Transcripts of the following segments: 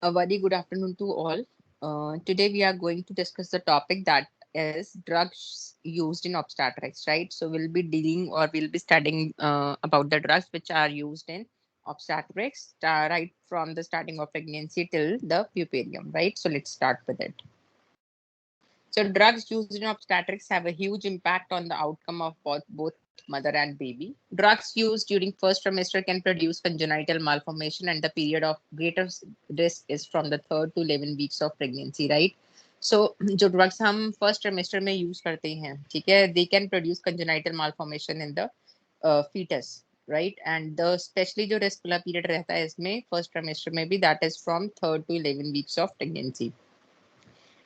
A very good afternoon to all. Today we are going to discuss the topic that is drugs used in obstetrics, right? So we'll be dealing or we'll be studying about the drugs which are used in obstetrics, right from the starting of pregnancy till the puerperium, right? So let's start with it. So drugs used in obstetrics have a huge impact on the outcome of both mother and baby. Drugs used during first trimester can produce congenital malformation, and the period of greater risk is from the 3rd to 11 weeks of pregnancy, right? So जो drugs हम first trimester में use करते हैं, ठीक है, they can produce congenital malformation in the fetus, right? And the especially जो risk वाला period रहता है इसमें first trimester में भी, that is from 3rd to 11 weeks of pregnancy.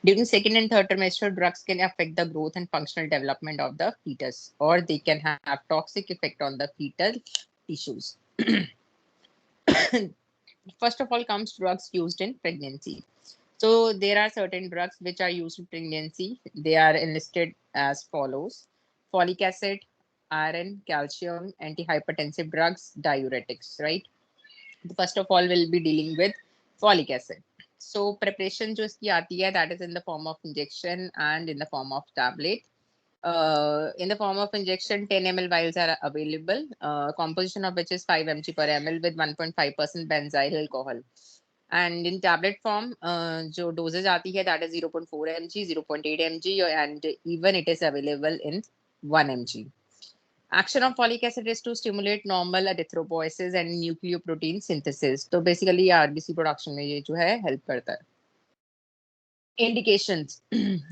During second and third trimester, drugs can affect the growth and functional development of the fetus, or they can have toxic effect on the fetal tissues. First of all comes drugs used in pregnancy. So there are certain drugs which are used in pregnancy. They are enlisted as follows: folic acid, iron, calcium, antihypertensive drugs, diuretics, right? First of all, we'll be dealing with folic acid. So preparation जो इसकी आती है, that is in the form of injection and in the form of tablet. In the form of injection, 10 ml vials are available, composition of which is 5 mg per ml with 1.5% benzyl alcohol. And in tablet form, जो dosage आती है, that is 0.4 mg, 0.8 mg, and even it is available in 1 mg. Action of folic acid is to stimulate normal erythropoiesis and nucleoprotein synthesis. तो basically RBC production में ये जो है help करता है. Indications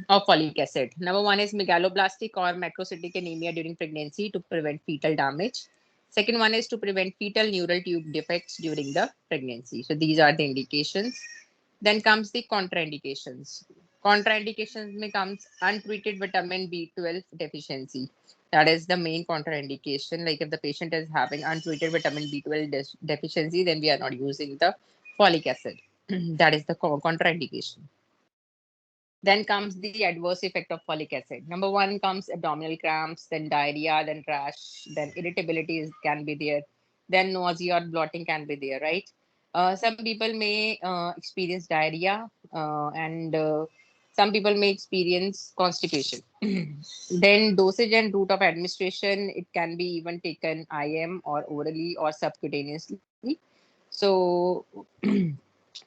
of folic acid. Number one is megaloblastic or macrocytic anemia during pregnancy to prevent fetal damage. Second one is to prevent fetal neural tube defects during the pregnancy. So these are the indications. Then comes the contraindications. Contraindications में comes untreated vitamin B12 deficiency. That is the main contraindication. Like if the patient is having untreated vitamin B12 deficiency, then we are not using the folic acid. That is the contraindication. Then comes the adverse effect of folic acid. Number one comes abdominal cramps, then diarrhea, then rash, then irritability can be there, then nausea or bloating can be there, right? Some people may experience diarrhea, and some people may experience constipation. Then dosage and route of administration, it can be even taken IM or orally or subcutaneously. So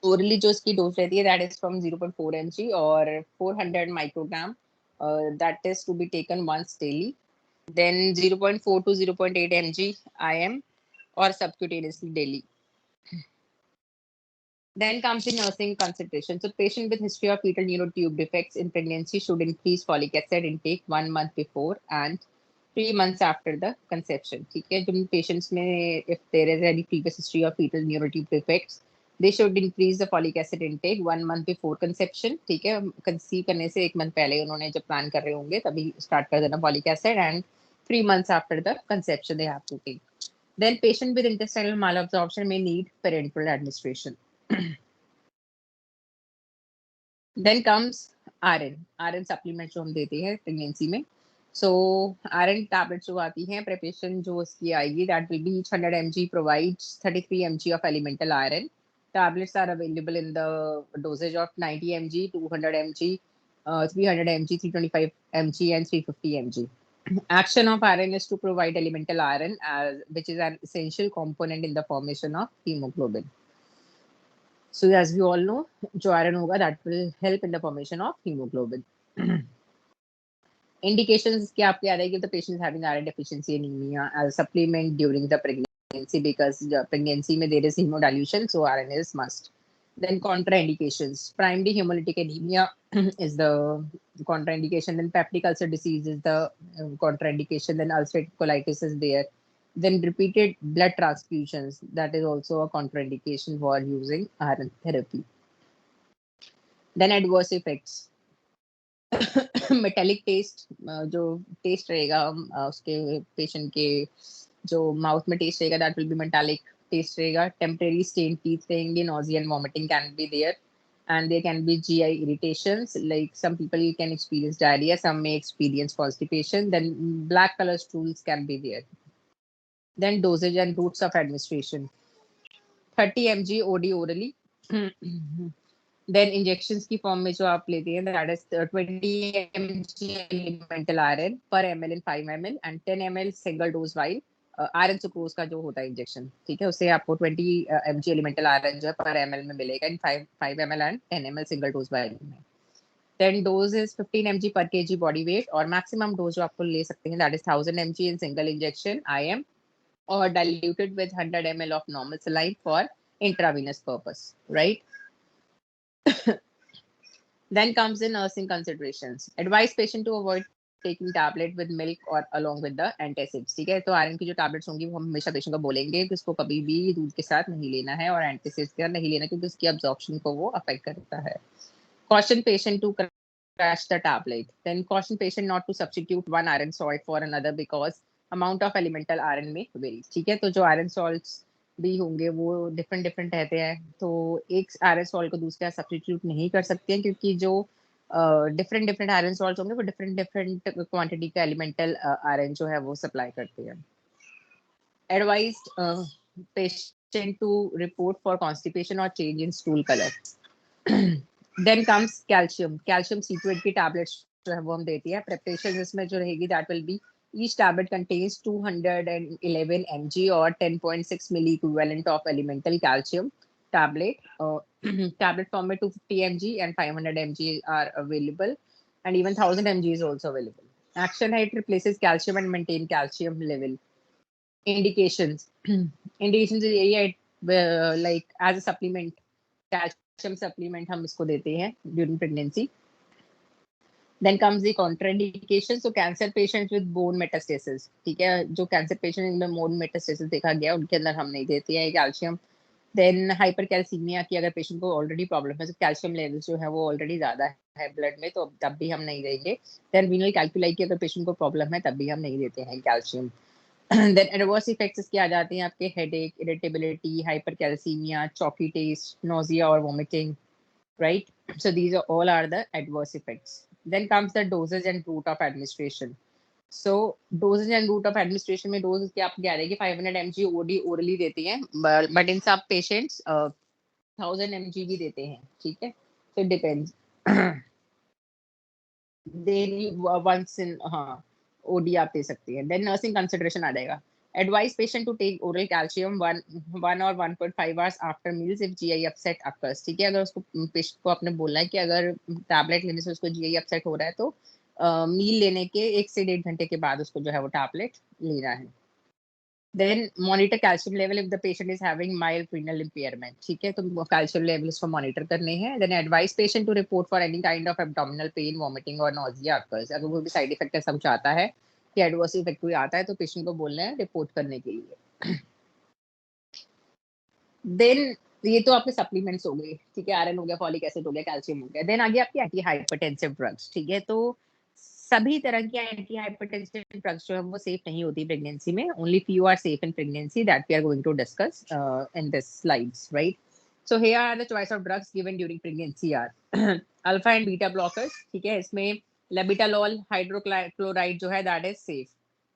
orally जो इसकी dose रहती है, that is from 0.4 mg or 400 microgram, that is to be taken once daily. Then 0.4 to 0.8 mg IM or subcutaneously daily. Then comes the nursing consideration. So patient with history of fetal neurotube defects in pregnancy should increase folic acid intake 1 month before and 3 months after the conception. ठीक है, जिन patients में if there is any previous history of fetal neurotube defects, they should increase the folic acid intake 1 month before conception. ठीक है, conceive करने से 1 month पहले उन्होंने जब plan कर रहे होंगे तभी start कर देना folic acid, and 3 months after the conception they have to take. Then patient with intestinal malabsorption may need parenteral administration. Then comes iron supplement जो हम देते हैं प्रेगनेंसी में. So iron tablets जो आती हैं, preparation जो उसकी आएगी, that will be each 100 mg provides 33 mg of elemental iron. Tablets are available in the dosage of 90 mg, 200 mg, 300 mg, 325 mg, and 350 mg. Action of iron is to provide elemental iron, which is an essential component in the formation of hemoglobin. So as we all know, जो iron होगा, that will help in the formation of hemoglobin. Indications क्या आपके आ रही है, if the patient is having iron deficiency anemia as a supplement during the pregnancy, because the pregnancy में there is hemodilution, so iron is must. Then contraindications. Primary hemolytic anemia is the contraindication. Then peptic ulcer disease is the contraindication. Then ulcerative colitis is there. Then repeated blood transfusions, that is also a contraindication for using iron therapy. Then adverse effects. Metallic taste, जो taste रहेगा उसके patient के जो mouth में taste रहेगा, that will be metallic taste रहेगा. Temporary stain teeth रहेंगे, nausea and vomiting can be there, and there can be GI irritations, like some people can experience diarrhea, some may experience constipation. Then black color stools can be there. Then dosage and routes of administration. 30 mg OD orally, then injections की form में जो आप लेते हैं that is 20 mg elemental iron per ml in 5 ml and 10 ml single dose vial iron sucrose का जो होता है इंजेक्शन, ठीक है, उससे आपको 20 mg एलिमेंटल आयरन जो है पर ml में मिलेगा इन 5 ml and 10 ml single dose while में। देन डोज इज 15 mg पर kg बॉडी वेट, और मैक्सिमम डोज जो आपको ले सकते हैं that is 1000 mg in single injection IM or diluted with 100 ml of normal saline for intravenous purpose, right? Then comes the nursing considerations. Advise patient to avoid taking tablet with milk or along with the antacids, ठीक है, तो iron की जो tablets होंगी वो हम हमेशा patient को बोलेंगे कि उसको कभी भी दूध के साथ नहीं लेना है और एंटासिड्स के साथ नहीं लेना, क्योंकि उसकी अब्जॉर्प्शन को वो अफेक्ट करता है। Caution patient to crash the tablet. Then caution patient not to substitute one iron salt for another because amount of elemental iron may vary, ठीक है, तो जो आयरन सॉल्ट्स भी होंगे वो डिफरेंट डिफरेंट रहते हैं, तो एक आयरन सॉल्ट को दूसरे का सब्स्टिट्यूट नहीं कर सकते हैं, क्योंकि जो डिफरेंट डिफरेंट आयरन सॉल्ट्स होंगे वो डिफरेंट डिफरेंट क्वांटिटी का एलिमेंटल आयरन जो है वो सप्लाई करते हैं। Advised patient to report for constipation और change in stool colour. Then comes calcium. Calcium C2 की टैबलेट्स जो है वो हम देती है। प्रेपरेशन इसमें जो रहेगी that will B each tablet contains 211 mg or 10.6 milli equivalent of elemental calcium tablet. Tablet form में 250 mg and 500 mg are available, and even 1000 mg is also available. Action है, it replaces calcium and maintain calcium level. Indications. Indications यही है, like as a supplement, calcium supplement हम इसको देते हैं during pregnancy. Then comes the contraindication. So cancer patients with bone metastasis, ठीक है, जो कैंसर पेशेंट में bone metastasis देखा गया उनके अंदर हम नहीं देते हैं कैल्शियम। देन हाइपरकैल्सीमिया की अगर पेशेंट को ऑलरेडी प्रॉब्लम है, तो कैल्शियम लेवल जो है वो ऑलरेडी ज्यादा है ब्लड में, तो तब भी हम नहीं देंगे। देन रीनल कैल्कुलाई की अगर पेशेंट को प्रॉब्लम है तब भी हम नहीं देते हैं कैल्शियम। देन एडवर्स इफेक्ट्स क्या आ जाते हैं आपके, headache, irritability, hypercalcaemia, chalky taste, nausea और vomiting, right? So these are all are the adverse effects. Then comes the dosage and route of administration. So dosage and route of administration में dose क्या आप कह रहे हैं कि 500 mg OD orally देते हैं, but in some patients 1000 mg भी देते हैं, ठीक है, so it depends. Daily once in हाँ OD आप दे सकती हैं। Then nursing consideration आ जाएगा। Advise patient to take oral calcium 1 or 1.5 hours after meals if GI upset occurs, ठीक है, अगर उसको पेशेंट को आपने बोलना है कि अगर टैबलेट लेने से उसको GI अपसेट हो रहा है तो मील लेने के 1 से 1.5 घंटे के बाद उसको जो है वो टैबलेट लेना है। Then monitor calcium level if the patient is having mild renal impairment, ठीक है, तो calcium level उसको monitor करने हैं। Then advise patient to report for any kind of abdominal pain, vomiting or nausea occurs. अगर वो भी side effect ऐसा कुछ आता है कि adverse effect कोई आता है तो patient को बोलना है report करने के लिए। Then ये तो आपके सप्लीमेंट्स हो गए, ठीक है, आयरन हो गया, फॉलिक एसिड हो गया, कैल्शियम हो गया। देन आगे आपकी एंटी हाइपरटेंसिव ड्रग्स, ठीक है, तो सभी तरह की एंटी हाइपरटेंसिव ड्रग्स जो है वो सेफ नहीं होती प्रेगनेंसी में, only few are safe in pregnancy that we are going to discuss in this slides, right? So here are the choice of drugs given during pregnancy are alpha and beta blockers, ठीक है, इसमें labetalol hydrochloride जो है that is safe.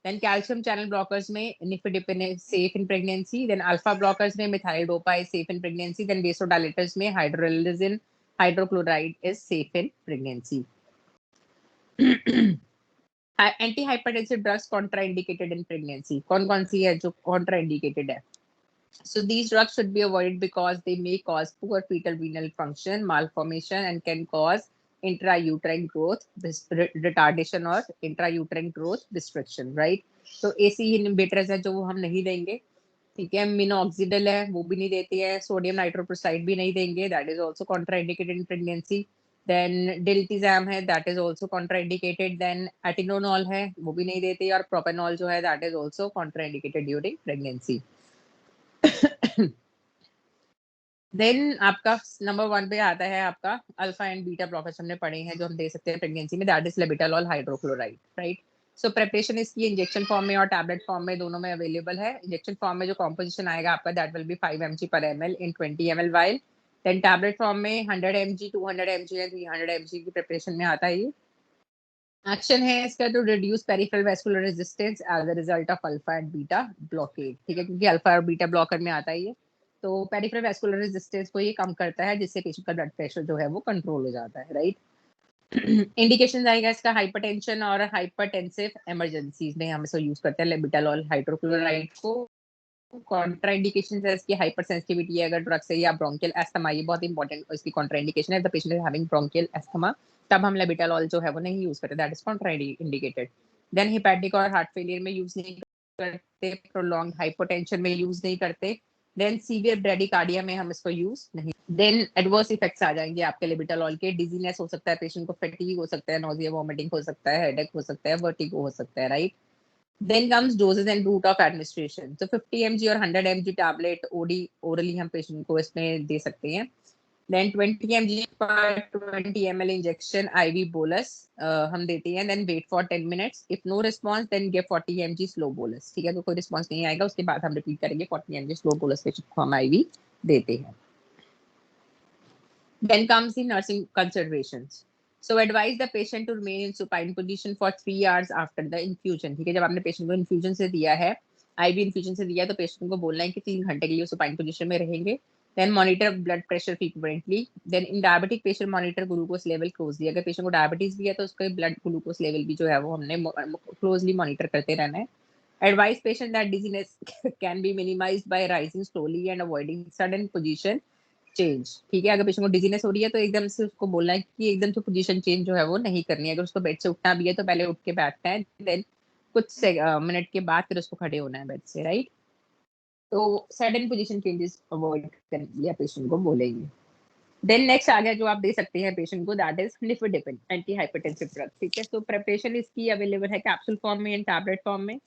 Then calcium channel blockers में nifedipine is safe in pregnancy. Then alpha blockers में methyl-dopa is safe in pregnancy. Then vasodilators में hydrolyzin hydrochloride is safe in pregnancy. Antihypertensive drugs contraindicated in pregnancy. कौन-कौन सी है जो contraindicated है? So these drugs should be avoided because they may cause poor fetal renal function, malformation, and can cause intrauterine growth retardation और intrauterine growth restriction, right? तो AC inhibitors है जो वो हम नहीं देंगे, ठीक है, minoxidil है वो भी नहीं देती है, सोडियम नाइट्रोप्रोसाइड भी नहीं देंगे, that is also contraindicated in pregnancy. Then diltiazem है that is also contraindicated. Then atenolol है वो भी नहीं देते, और propanol जो है that is also contraindicated during pregnancy. Then आपका नंबर 1 पे आता है आपका अल्फा एंड बीटा ब्लॉकर्स, हमने पढ़े हैं जो हम दे सकते हैं प्रेगनेंसी में, that is labetalol hydrochloride, right? So preparation इसकी इंजेक्शन फॉर्म में और टैबलेट फॉर्म में दोनों में अवेलेबल है। इंजेक्शन फॉर्म में जो कॉम्पोजिशन आएगा आपका दैट विल बी 5 mg पर ml in 20 ml vial. Then tablet form में 100 mg 200 mg एंड 300 mg की प्रिपरेशन में आता है ये। एक्शन है इसका to reduce peripheral vascular resistance as a result of alpha and beta blockade, ठीक है, क्योंकि अल्फा और बीटा ब्लॉकर में आता है ये, तो पेरिफेरल वैस्कुलर रेजिस्टेंस को ये कम करता है, जिससे पेशेंट का ब्लड प्रेशर जो है वो कंट्रोल हो जाता है, राइट। इंडिकेशन आएगा इसका हाइपरटेंशन और हाइपरटेंसिव इमरजेंसीज में हम इसको यूज करते हैं लेबिटालॉल हाइड्रोक्लोराइड को। कॉन्ट्रा इंडिकेशन है इसकी हाइपर सेंसिटिविटी है अगर ड्रग से, या ब्रोंकियल एस्थमा, ये बहुत इंपॉर्टेंट इसकी कॉन्ट्रा इंडिकेशन है। The patient is having bronchial asthma, तब हम लेबिटालॉल जो है वो नहीं यूज करते, that is contraindicated. Then hepatic और हार्ट फेलियर में यूज नहीं करते, प्रोलॉन्ग हाइपोटेंशन में यूज नहीं करते, देन सीवियर ब्रेडिकार्डिया में हम इसको यूज नहीं। देन एडवर्स इफेक्ट्स आ जाएंगे आपके लेबिटालॉल के, डिजीनेस हो सकता है, पेशेंट को फैटीग हो सकता है, नोजिया वोमिटिंग हो सकता है, हेडेक हो सकता है, वर्टिगो हो सकता है, right. Then comes doses and route of administration. So 50 mg और 100 mg टैबलेट ओडी ओरली हम पेशेंट को इसमें दे सकते हैं। Then 20 mg पर 20 ml इंजेक्शन IV बोलस हम देते हैं। Then wait for 10 minutes. If no response, then give 40 mg slow bolus. ठीक है, तो कोई रिस्पॉन्स नहीं आएगा उसके बाद हम रिपीट करेंगे 40 mg स्लो बोलस पेशेंट को हम IV देते हैं। Then comes the nursing considerations. So advise the patient to remain in supine position for 3 hours after the infusion. ठीक है, जब आपने पेशेंट को इन्फ्यूजन से दिया है, IV इन्फ्यूजन से दिया है, तो पेशेंट को बोलना है कि 3 घंटे के लिए सुपाइन पोजीशन में रहेंगे। Then monitor blood pressure frequently. Then in diabetic patient monitor glucose level closely. अगर पेशेंट को डायबिटीज भी है तो उसका ब्लड ग्लूकोज लेवल भी जो है वो हमने क्लोजली मॉनिटर करते रहना है। Advise patient that dizziness can be minimized by rising slowly and avoiding sudden position change. ठीक है, अगर पेशेंट को डिजीनेस हो रही है तो एकदम से उसको बोलना है कि एकदम से पोजीशन चेंज जो है वो नहीं करनी है। अगर उसको बेड से उठना भी है तो पहले उठ के बैठना है, देन कुछ मिनट के बाद फिर उसको खड़े होना है बेड से, राइट। तो सडन पोजीशन चेंजेस अवॉइड कर लिया पेशेंट को बोलेंगे। देन नेक्स्ट आ गया जो आप दे सकते हैं पेशेंट को, that is nifedipine antihypertensive drug. ठीक है, तो प्रिपरेशन इसकी अवेलेबल है कैप्सूल फॉर्म में एंड टैबलेट फॉर्म में।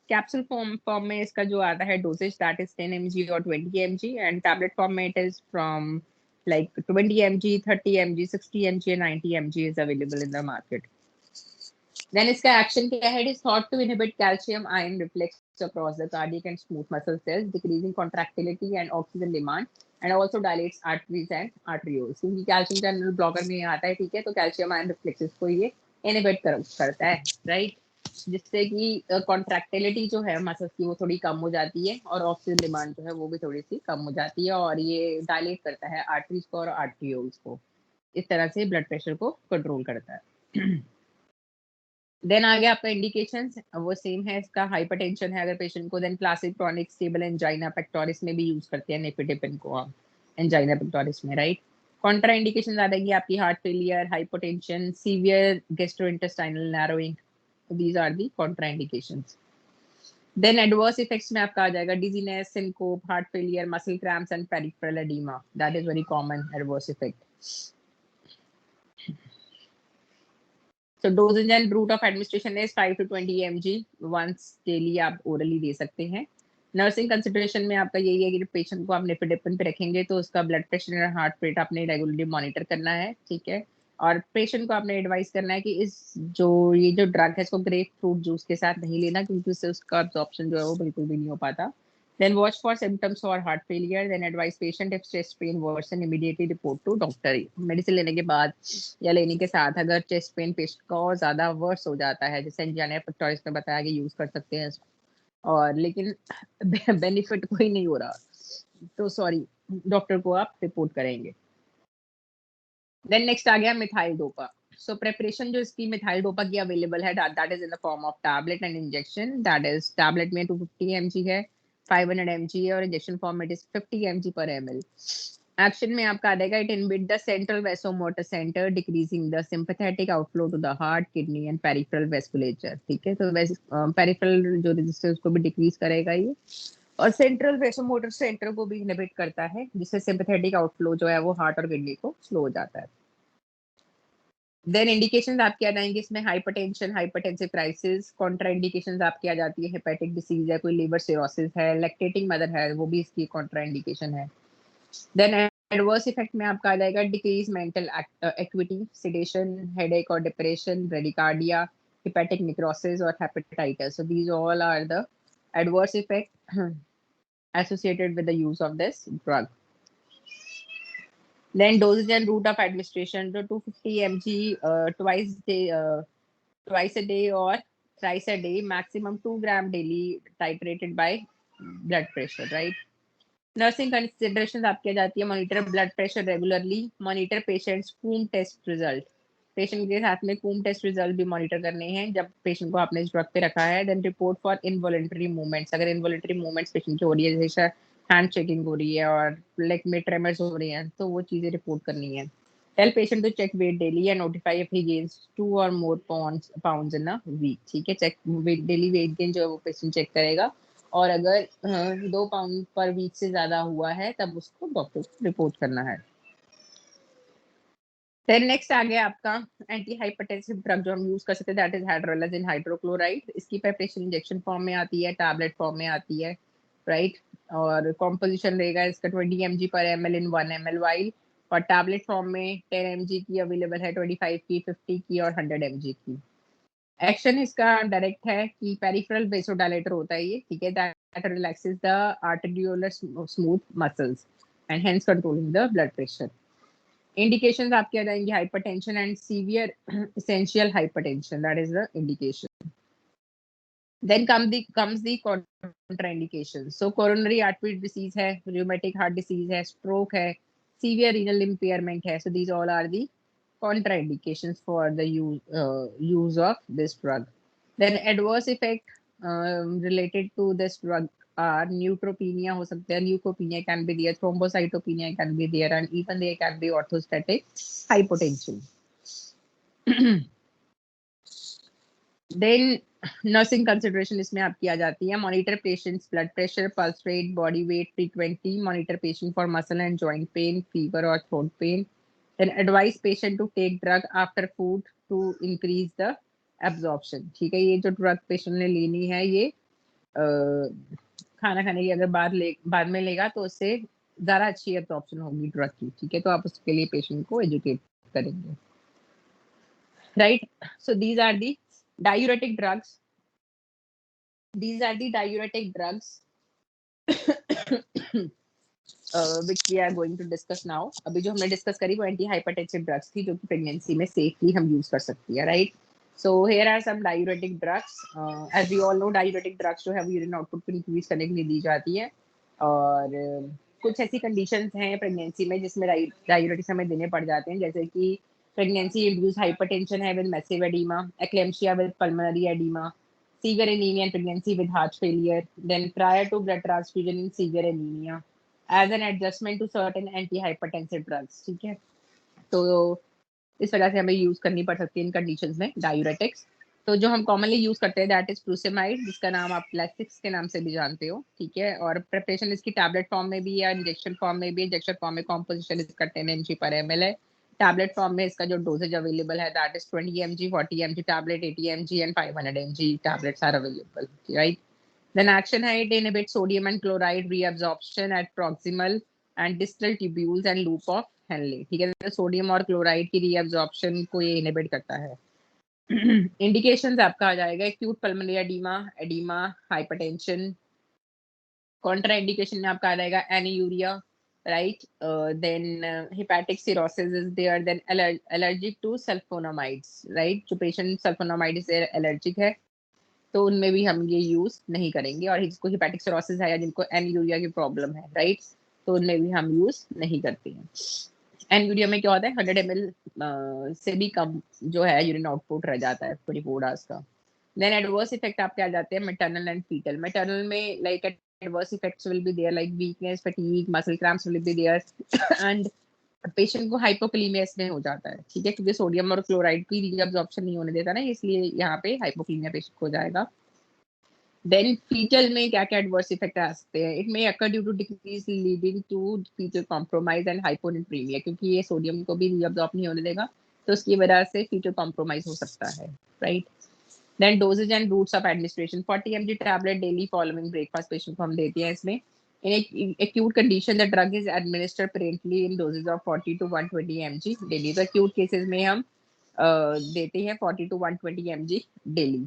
कैप्सूल फॉर्म में इसका जो आता है डोसेज दैट इज 10 mg और 20 mg, एंड टैबलेट फॉर्म में it is from like 20 mg, 30 mg, 60 mg and 90 mg is available in the market. Then इसका एक्शन क्या है? It is thought to inhibit calcium ion reflex across the cardiac and smooth muscle cells, decreasing contractility and oxygen demand, and also dilates arteries and arterioles. क्योंकि calcium channel blocker में आता है, ठीक है, तो कैल्शियम आयन रिफ्लेक्सेस को ये inhibit करता है, राइट, जिससे कि कॉन्ट्रैक्टिलिटी जो है मसल्स की वो थोड़ी कम हो जाती है और ऑक्सीजन डिमांड जो है वो भी थोड़ी सी कम हो जाती है, और ये डायलेट करता है आर्टरीज को और आर्टरियोल्स को, इस तरह से ब्लड प्रेशर को कंट्रोल करता है। देन आगे आपका इंडिकेशंस वो सेम है, इसका हाइपरटेंशन है अगर पेशेंट को, then classic chronic stable angina pectoris में भी यूज करते हैं निफेडेपिन को हम एंजाइना पेक्टोरिस में, राइट। कॉन्ट्रा इंडिकेशन आ जाएगी आपकी heart failure, hypotension, severe gastrointestinal narrowing, these are the contraindications. Then adverse effects में आपका आ जाएगा dizziness, syncope, heart failure, muscle cramps and peripheral edema. That is very common adverse effect. So dosage and route of administration is 5 to 20 mg once daily आप orally दे सकते हैं। Nursing consideration में आपका यही है कि पेशेंट को आप निफेडेपिन पे रखेंगे तो उसका ब्लड प्रेशर और हार्ट रेट आपने रेगुलरली मॉनिटर करना है, ठीक है, और पेशेंट को आपने एडवाइस करना है कि इस ये जो ड्रग है इसको ग्रेप फ्रूट जूस के साथ नहीं लेना, क्योंकि उससे उसका अब्जॉर्प्शन जो है वो बिल्कुल भी नहीं हो पाता। Then watch for symptoms for heart failure. Then advise patient if chest pain worsen immediately report to doctor. Medicine लेने के बाद या लेने के साथ अगर चेस्ट पेन पेशेंट का और ज्यादा वर्स हो जाता है, जैसे एंजाइना पेक्टोरिस में बताया कि यूज कर सकते हैं और लेकिन बेनिफिट कोई नहीं हो रहा, तो सॉरी डॉक्टर को आप रिपोर्ट करेंगे। देन नेक्स्ट आ गया मिथाइल डोपा। सो प्रिपरेशन जो इसकी मिथाइल डोपा की अवेलेबल है that is in the form of tablet and injection. That is tablet में 250 mg है, 500 mg है, और इंजेक्शन फॉर्म में इट इज 50 mg पर ml। एक्शन में आपका आ जाएगा it inhibit the central vasomotor centre, decreasing the sympathetic outflow to the heart, kidney and peripheral vasculature. ठीक है, तो पेरिफेरल जो रेजिस्टेंस को भी डिक्रीज करेगा ये, और सेंट्रल वेसोमोटर सेंटर को भी इनहिबिट करता है, जिससे सिंपैथेटिक आउटफ्लो जो है वो हार्ट और किडनी को स्लो हो जाता है। देन इंडिकेशंस आपके आ जाएंगे इसमें hypertension, hypertensive crisis, contraindications आपकी आ जाती है, हेपेटिक डिसीज है, कोई लिवर सिरोसिस है, लैक्टेटिंग मदर है, वो भी इसकी कॉन्ट्रा इंडिकेशन है। देन एडवर्स इफेक्ट में आपका आ जाएगा decrease mental activity, sedation, headache और डिप्रेशन, ब्रेडिकार्डिया, हेपेटिक नेक्रोसिस और hepatitis. So these all are the adverse effect associated with the use of this drug. Then dosage and route of administration, so 250 mg twice a day or thrice a day, maximum 2 gram daily, titrated by blood pressure, right? Nursing considerations आपकी आ जाती है, monitor blood pressure regularly, monitor patients Coombs test result, patient के साथ में Coombs test result भी monitor करने हैं जब पेशेंट को आपने इस ड्रग पे रखा है। Then report for involuntary movements, अगर इनवॉलंटरी मूवमेंट्स पेशेंट की हो रही है, जैसे हैंड शेकिंग हो रही है और लेग में ट्रेमर्स हो रही हैं, तो वो चीजें रिपोर्ट करनी है। Tell patient to check weight daily and notify if he gains 2 और more pounds in a week, ठीक है। Check weight, daily weight gain जो है वो पेशेंट चेक करेगा, और अगर 2 पाउंड पर वीक से ज्यादा हुआ है तब उसको डॉक्टर को रिपोर्ट करना है। फिर नेक्स्ट आ गया आपका एंटी हाइपरटेंसिव ड्रग जो हम यूज कर सकते हैं, दैट इज हाइड्रोलाजिन हाइड्रोक्लोराइड। इसकी प्रिपरेशन इंजेक्शन फॉर्म में आती है, टैबलेट फॉर्म में आती है, राइट। और कॉम्पोजिशन रहेगा इसका 20 mg पर ml इन 1 ml वाइल, और टैबलेट फॉर्म में 10 mg की अवेलेबल है, 25 की, 50 की और 100 mg की। एक्शन इसका डायरेक्ट है कि पेरिफेरल वेसोडायलेटर होता है ये, ठीक है, that relaxes the arteriolar smooth muscles and hence controlling the blood pressure. Indications आपके आ जाएंगे, hypertension and severe essential hypertension, that is the indication. Then comes the contraindications. So coronary artery disease है, rheumatic heart disease है, stroke है, severe renal impairment है. So these all are the contraindications for the use of this drug. Then adverse effect related to this drug are neutropenia हो सकते हैं, leukopenia can be there, thrombocytopenia can be there, and even there can be orthostatic hypotension. Then nursing consideration इसमें आपकी आ जाती है, monitor patient's blood pressure, pulse rate, body weight frequently, monitor patient for muscle and joint pain, fever और throat pain. Then advise patient to take drug after food to increase the absorption, ठीक है। ये जो drug patient ने लेनी है ये खाना खाने की अगर बाद में लेगा तो उससे ज्यादा अच्छी एब्जॉर्प्शन होगी ड्रग की, ठीक है। तो आप उसके लिए पेशेंट को एजुकेट करेंगे, right. So these are the diuretic drugs. These are the diuretic drugs which we are going to discuss now. अभी जो हमने डिस्कस करी वो एंटी हाइपरटेंसिव ड्रग्स थी जो कि प्रेगनेंसी में सेफली हम यूज कर सकती है, right. So here are some diuretic drugs. As we all know diuretic drugs जो है वो यूरिन आउटपुट को इंक्रीज करने के लिए दी जाती है, और कुछ ऐसी कंडीशंस हैं प्रेगनेंसी में जिसमें डायूरेटिक्स हमें देने पड़ जाते हैं, जैसे कि प्रेगनेंसी इंड्यूस हाइपरटेंशन है with massive oedema, eclampsia with pulmonary oedema, severe anemia in pregnancy with heart failure, then prior to blood transfusion in severe anemia, as an adjustment to certain antihypertensive drugs, ठीक है। तो इस वजह से हमें use करनी पड़ सकती है इन कंडीशंस में डायूरेटिक्स। तो जो हम कॉमनली यूज करते हैं दैट इज फ्रूसेमाइड, जिसका नाम आप प्लास्टिक्स के नाम से भी जानते हो, ठीक है। और प्रिपरेशन इसकी टैबलेट फॉर्म में भी या इंजेक्शन फॉर्म में भी। इंजेक्शन फॉर्म में कॉम्पोजिशन इसका 10 mg पर ml है। टैबलेट फॉर्म में इसका जो डोजेज अवेलेबल है that is 20 mg, 40 mg tablet, 80 mg and 500 mg tablets are available, right. Then action है, it inhibits sodium and chloride reabsorption at proximal and distal tubules and loop of Henle, ठीक है। तो sodium और chloride की reabsorption को ये inhibit करता है। इंडिकेशंस आपका आ जाएगा acute pulmonary oedema, oedema, hypertension. Contraindication में आपका आ जाएगा anuria, right. Then hepatic cirrhosis is there, then allergic to sulphonamides, right. जो पेशेंट सल्फोनामाइड से एलर्जिक है तो उनमें भी हम ये यूज नहीं करेंगे, और जिसको हेपेटिक सिरोसिस है या जिनको एनीयूरिया की प्रॉब्लम है, राइट, तो उनमें भी हम यूज नहीं करते हैं। एनीयूरिया में क्या होता है, 100 ml से भी कम जो है यूरिन आउटपुट रह जाता है 24 आवर्स का। देन एडवर्स इफेक्ट आपके आ जाते हैं मैटरनल एंड फीटल। मैटरनल में like adverse effects will be there like weakness, fatigue, muscle cramps will be there and patient को हाइपोक्लीमिया में हो जाता है, ठीक है, क्योंकि सोडियम और क्लोराइड की रीअब्जॉर्प्शन नहीं होने देता ना, इसलिए यहाँ पे हाइपोक्लीमिया पेशेंट हो जाएगा। देन फीटल में क्या क्या एडवर्स इफेक्ट आ सकते हैं, it may occur due to decrease leading to fetal compromise and hyponatremia, क्योंकि ये सोडियम को भी रीअब्जॉर्ब नहीं होने देगा तो उसकी वजह से फीटल कॉम्प्रोमाइज हो सकता है, right. Then dosages and routes of administration, 40 mg tablet daily following breakfast patient को हम देते हैं इसमें। In acute condition, the drug is administered parenterally in doses of 40 to 120 mg daily. तो acute cases में हम देते हैं 40 to 120 mg daily,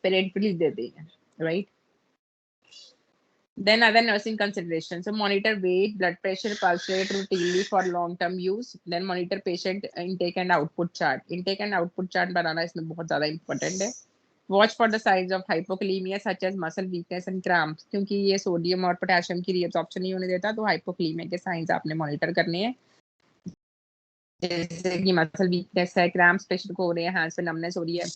parenterally देते हैं, right? Then other nursing considerations. So monitor weight, blood pressure, pulse rate routinely for long-term use. Then monitor patient intake and output chart. Intake and output chart बनाना इसमें बहुत ज़्यादा important है। Watch for the signs of hypokalaemia such as muscle weakness and cramps, क्योंकि ये sodium और potassium की reabsorption नहीं होने देता, तो हाइपोकलीमिया के साइंस आपने मॉनिटर करने हैं, जैसे कि मसल वीकनेस है, क्रैम्प्स पेशेंट को हो रहे हैं, हैंड्स पे नमनेस हो रही है,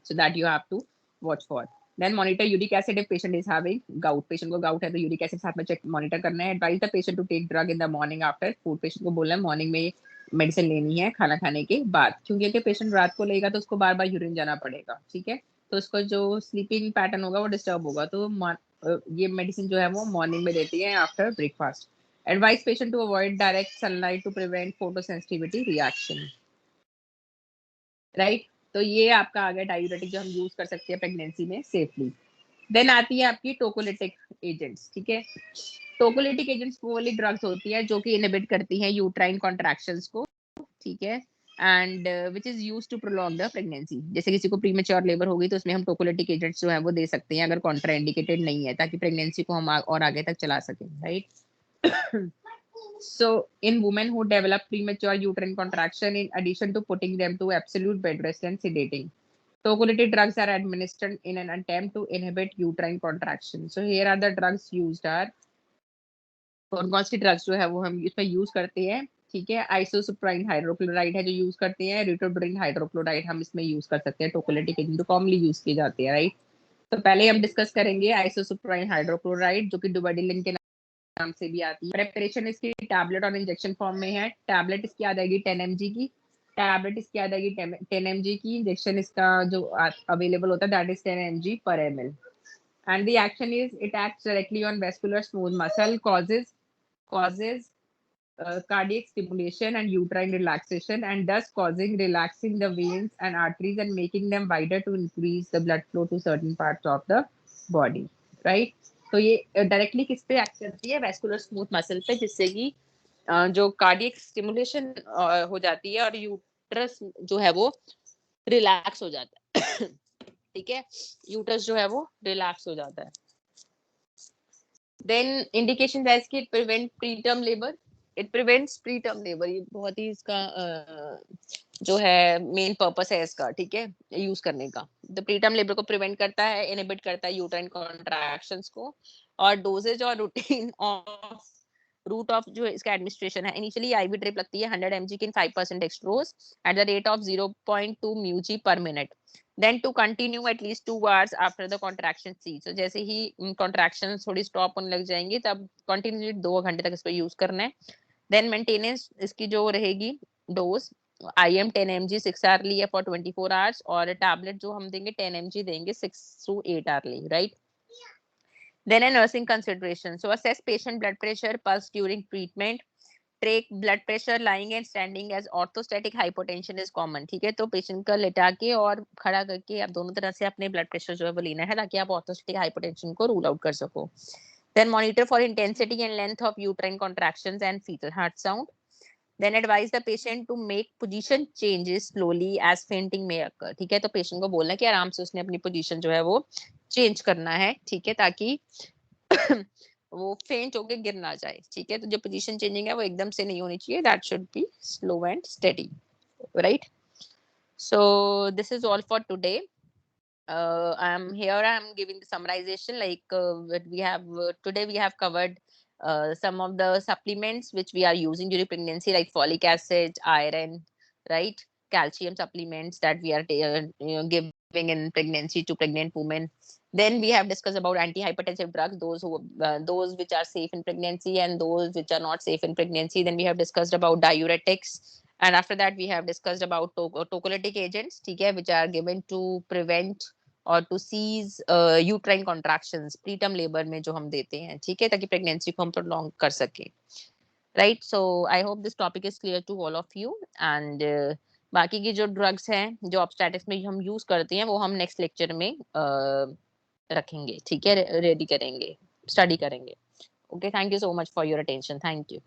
so that you have to watch for. Then monitor uric acid if patient is having gout. Patient को gout है तो uric acid साथ में check monitor करना है. Advise the patient to take drug in the morning after food. Patient को बोलना है morning में मेडिसिन लेनी है खाना खाने के बाद, क्योंकि अगर पेशेंट रात को लेगा तो उसको बार बार यूरिन जाना पड़ेगा, ठीक है, तो उसको जो स्लीपिंग पैटर्न होगा वो डिस्टर्ब होगा, तो ये मेडिसिन जो है वो मॉर्निंग में देती है after breakfast. Advise patient to avoid direct sunlight to prevent photosensitivity reaction. Right, तो ये आपका आ गया डायूरेटिक जो हम यूज कर सकते हैं प्रेगनेंसी में सेफली. देन आती है आपकी टोकोलिटिक एजेंट्स, ठीक है. टोकोलिटिक एजेंट्स वो वाली ड्रग्स होती है जो कि इनहिबिट करती हैं यूट्राइन कॉन्ट्रैक्शंस को, ठीक है, and which is used to prolong the pregnancy. जैसे किसी को प्रीमेच्योर लेबर होगी तो उसमें हम टोकोलिटिक एजेंट्स जो है वो दे सकते हैं अगर कॉन्ट्राइंडिकेटेड नहीं है, ताकि प्रेगनेंसी को हम और आगे तक चला सकें, right. So in women who develop premature uterine contraction, in addition to putting them to absolute bed rest and sedating, tocolytic drugs are administered in an attempt to inhibit uterine contraction. So here are the drugs used are, कौन सी drugs जो है वो हम इसमें use करते हैं, ठीक है. आइसोसुप्राइन हाइड्रोक्लोराइड है जो यूज करते हैं, रिटोड्रिन हाइड्रोक्लोराइड हम इसमें यूज कर सकते हैं, टोकोलिटिक एजेंट जो कॉमनली यूज किए जाते हैं, राइट. तो पहले हम डिस्कस करेंगे आइसोसुप्राइन हाइड्रोक्लोराइड जो कि डुबाडिलिन के नाम से भी आती है. प्रेपरेशन इसकी टैबलेट और इंजेक्शन फॉर्म में है. टैबलेट इसकी आ जाएगी 10 mg की, टैबलेट इसकी आ जाएगी 10 mg की. इंजेक्शन इसका जो अवेलेबल होता है that is 10 mg per ml. And the action is it acts directly on vascular smooth muscle, causes cardiac stimulation and uterine relaxation, and thus relaxing the veins and arteries and making them wider to increase the blood flow to certain parts of the body, right. तो ये directly किस पे act करती है, vascular smooth muscle पे, जिससे कि जो कार्डियक स्टिमुलेशन हो जाती है और यूट्रस जो है वो रिलैक्स हो जाता है. ठीक है, यूट्रस जो है वो रिलैक्स हो जाता है. देन इंडिकेशन एज की prevent preterm labour. It prevents preterm labour, ये बहुत ही इसका जो है मेन पर्पस है इसका, ठीक है, यूज करने का. द प्रीटर्म लेबर को प्रिवेंट करता है, इनहिबिट करता है यूट्राइन कॉन्ट्रैक्शंस को. और डोजेज और रूटीन ऑफ रूट ऑफ जो इसका एडमिनिस्ट्रेशन है, इनिशियली आईवी ड्रिप लगती है 100 mg in 5% dextrose at the rate of 0.2 μg per minute. Then to continue at least 2 hours after the contraction cease. So जैसे ही contractions थोड़ी stop होने लग जाएंगी तब continuously 2 घंटे तक इसको यूज करना है. Then maintenance इसकी जो रहेगी डोज, IM 10 mg 6 hourly है for 24 hours, और टैबलेट जो हम देंगे 10 mg देंगे 6 to 8 hourly, right. Then a nursing consideration. So assess patient blood pressure, pulse during treatment. Track blood pressure lying and standing as orthostatic hypotension is common. ठीक है, तो patient का लेटा के और खड़ा करके आप दोनों तरह से अपने ब्लड प्रेशर जो है वो लेना है, ताकि आप orthostatic hypotension को रूल आउट कर सको. Then monitor for intensity and length of uterine contractions and fetal heart sound. Then advise the patient to make position changes slowly as fainting may occur. ठीक है, तो पेशेंट को बोलना है कि आराम से उसने अपनी पोजीशन जो है वो चेंज करना है, ठीक है, ताकि वो फेंट होके गिर ना जाए. ठीक है, तो जो पोजीशन चेंजिंग है वो एकदम से नहीं होनी चाहिए, that should be slow and steady, right. So this is all for today. I am giving the summarization, like what we have today. We have covered some of the supplements which we are using during pregnancy, like folic acid, iron, right, calcium supplements that we are giving in pregnancy to pregnant women. Then we have discussed about antihypertensive drugs, those which are safe in pregnancy and those which are not safe in pregnancy. Then we have discussed about diuretics, and after that we have discussed about tocolytic agents, okay, which are given to prevent और to cease uterine contractions preterm labour में जो हम देते हैं, ठीक है, ताकि pregnancy को हम प्रोलॉन्ग कर सके, right. So I hope this topic is clear to all of you. And बाकी की जो ड्रग्स हैं जो ऑब्स्टेटिक्स में हम यूज करते हैं वो हम नेक्स्ट लेक्चर में रखेंगे, ठीक है, रेडी करेंगे, स्टडी करेंगे. Okay, thank you so much for your attention. Thank you.